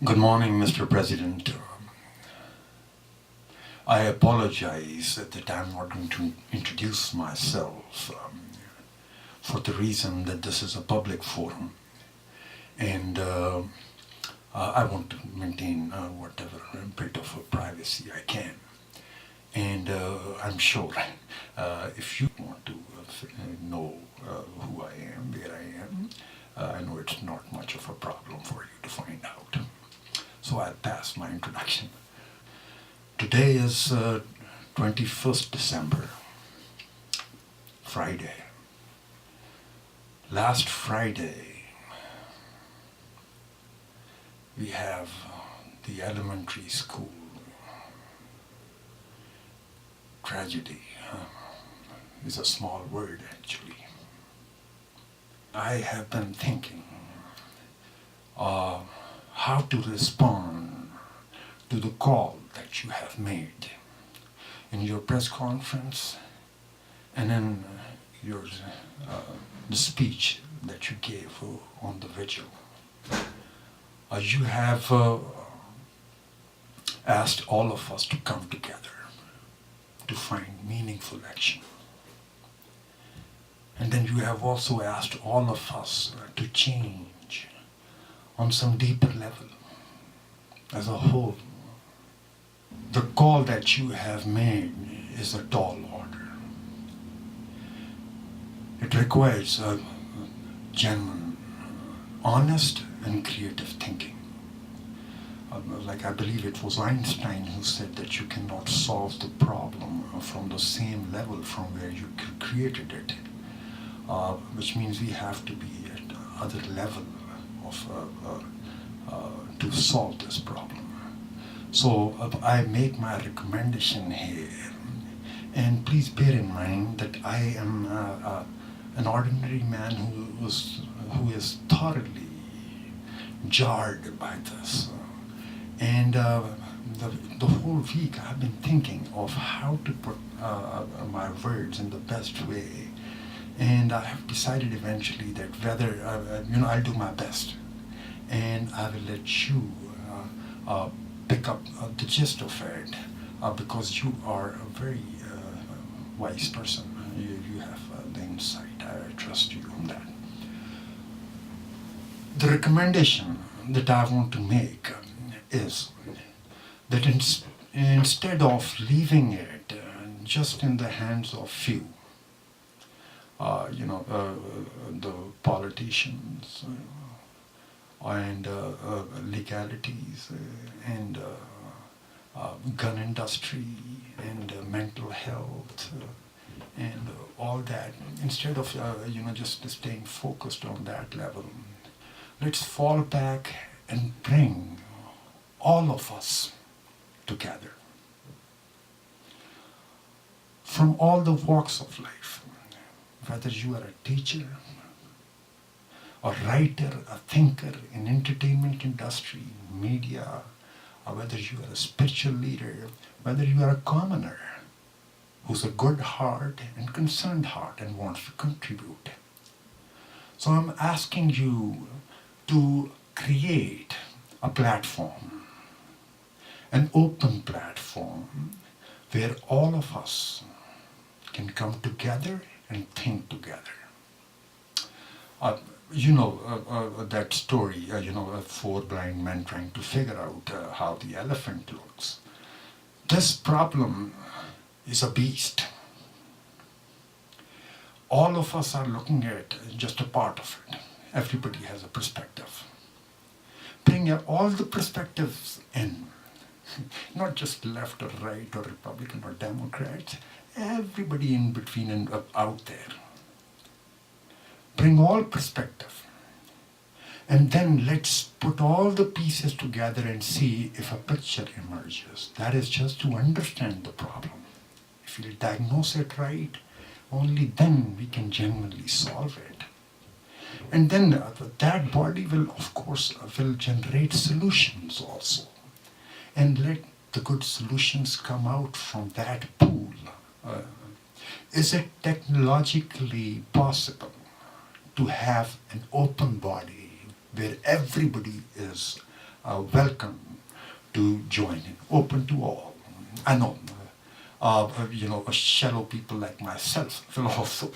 Good morning, Mr. President. I apologize that I'm not going to introduce myself for the reason that this is a public forum, and I want to maintain whatever bit of privacy I can. And I'm sure if you want to know who I am, where I am, I know it's not much of a problem for you to find out. So I'll pass my introduction. Today is 21st December, Friday. Last Friday, we have the elementary school tragedy. Is a small word, actually. I have been thinking how to respond to the call that you have made in your press conference and in your the speech that you gave on the vigil. You have asked all of us to come together to find meaningful action. And then you have also asked all of us to change on some deeper level as a whole. The call that you have made is a tall order. It requires a genuine, honest and creative thinking. Like I believe it was Einstein who said that you cannot solve the problem from the same level from where you created it, which means we have to be at other level of to solve this problem. So I make my recommendation here, and please bear in mind that I am an ordinary man who is thoroughly jarred by this. And the whole week I've been thinking of how to put my words in the best way, and I have decided eventually that whether I'll do my best, and I will let you pick up the gist of it, because you are a very wise person. You have the insight. I trust you on that. The recommendation that I want to make is that instead of leaving it just in the hands of few, the politicians and legalities and gun industry and mental health and all that, instead of just staying focused on that level, let's fall back and bring all of us together from all the walks of life, whether you are a teacher, a writer, a thinker in entertainment industry, media, or whether you are a spiritual leader, whether you are a commoner who's a good heart and concerned heart and wants to contribute. So I'm asking you to create a platform, an open platform, where all of us can come together and think together. That story, four blind men trying to figure out how the elephant looks. This problem is a beast. All of us are looking at just a part of it. Everybody has a perspective. Bring all the perspectives in, not just left or right or Republican or Democrat, everybody in between and out there. Bring all perspective. And then let's put all the pieces together and see if a picture emerges. That is just to understand the problem. If we diagnose it right, only then we can genuinely solve it. And then that body will, of course, will generate solutions also. And let the good solutions come out from that pool. Is it technologically possible to have an open body where everybody is welcome to join in, open to all. I know, shallow people like myself will also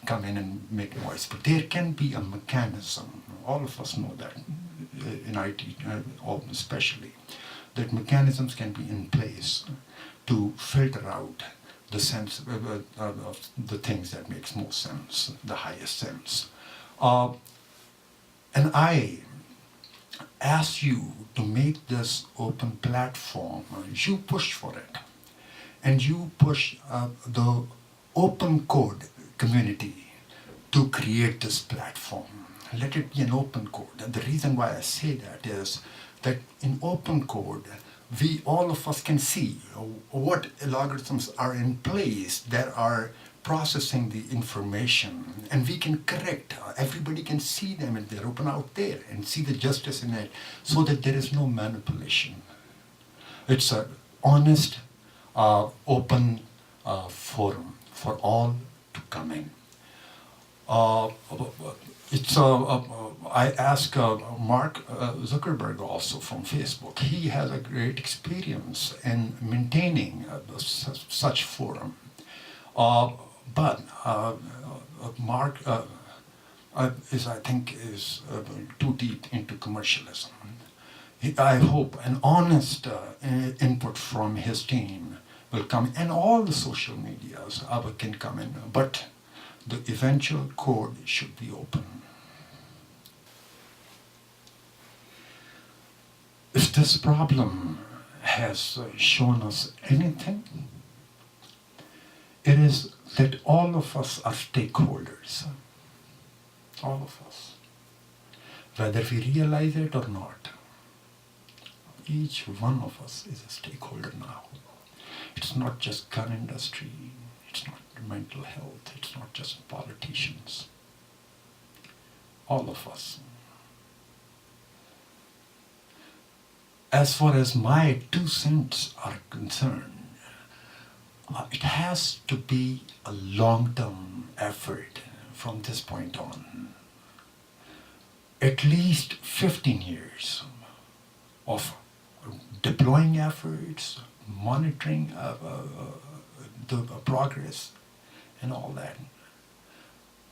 come in and make noise, but there can be a mechanism, all of us know that, in IT especially, that mechanisms can be in place to filter out the sense of the things that makes most sense, the highest sense. And I ask you to make this open platform. You push for it. And you push the open code community to create this platform. Let it be an open code. And the reason why I say that is that in open code, we, all of us, can see what algorithms are in place that are processing the information, and we can correct. Everybody can see them, and they're open out there and see the justice in it, so that there is no manipulation. It's an honest, open forum for all to come in. I asked Mark Zuckerberg also from Facebook. He has a great experience in maintaining such forum. But Mark is too deep into commercialism. I hope an honest input from his team will come, and all the social medias can come in, but the eventual code should be open. If this problem has shown us anything, it is that all of us are stakeholders. All of us. Whether we realize it or not, each one of us is a stakeholder now. It's not just gun industry, it's not mental health, it's not just politicians. All of us. As far as my 2 cents are concerned, it has to be a long-term effort from this point on. At least 15 years of deploying efforts, monitoring the progress and all that.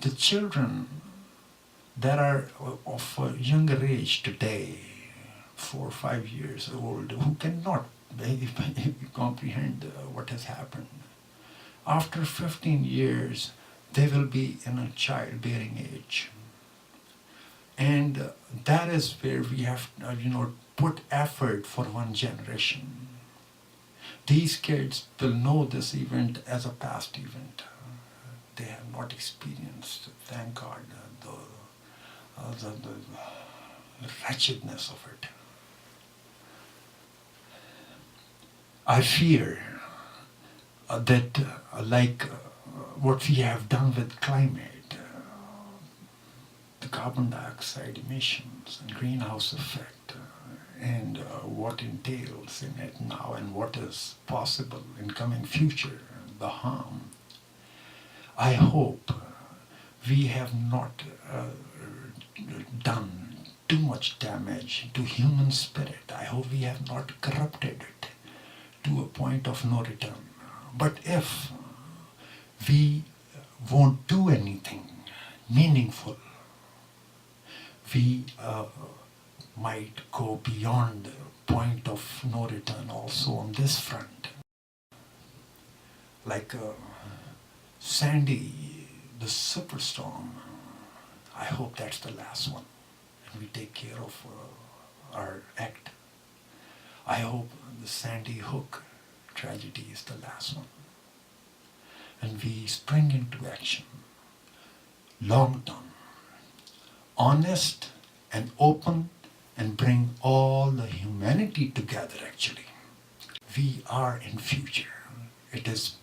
The children that are of a younger age today, 4 or 5 years old, who cannot comprehend what has happened. After 15 years, they will be in a childbearing age. And that is where we have put effort for one generation. These kids will know this event as a past event. They have not experienced, thank God, the wretchedness of it. I fear that like what we have done with climate, the carbon dioxide emissions and greenhouse effect, and what entails in it now and what is possible in coming future, the harm. I hope we have not done too much damage to human spirit. I hope we have not corrupted it to a point of no return. But if we won't do anything meaningful, we might go beyond the point of no return also on this front. Like Sandy, the superstorm, I hope that's the last one, and we take care of our act. I hope the Sandy Hook tragedy is the last one, and we spring into action, long term, honest and open, and bring all the humanity together actually. We are in future. It is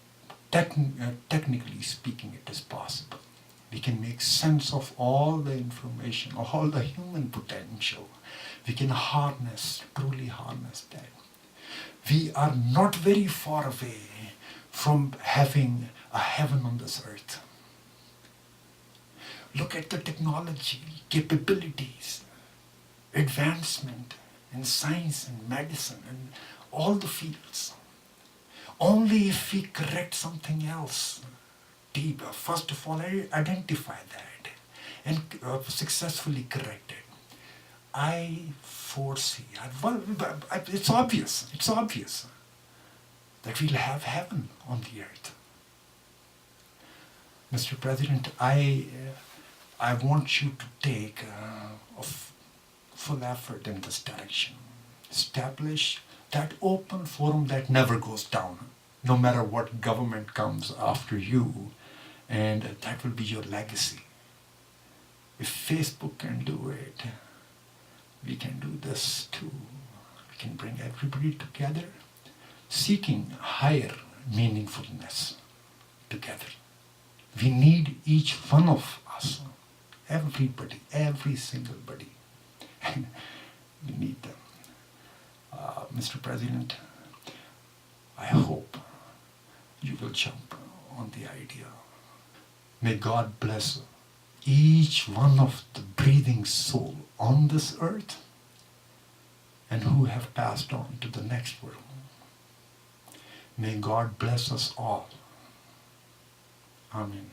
technically speaking, it is possible. We can make sense of all the information, all the human potential. We can truly harness that. We are not very far away from having a heaven on this earth. Look at the technology, capabilities. advancement in science and medicine and all the fields. Only if we correct something else deeper, first of all, identify that and successfully correct it. I foresee, it's obvious that we'll have heaven on the earth. Mr. President, I want you to take full effort in this direction. Establish that open forum that never goes down, no matter what government comes after you, and that will be your legacy. If Facebook can do it, we can do this too. We can bring everybody together, seeking higher meaningfulness together. We need each one of us, everybody, every single body. We need them. Mr. President, I hope you will jump on the idea. May God bless each one of the breathing soul on this earth and who have passed on to the next world. May God bless us all. Amen.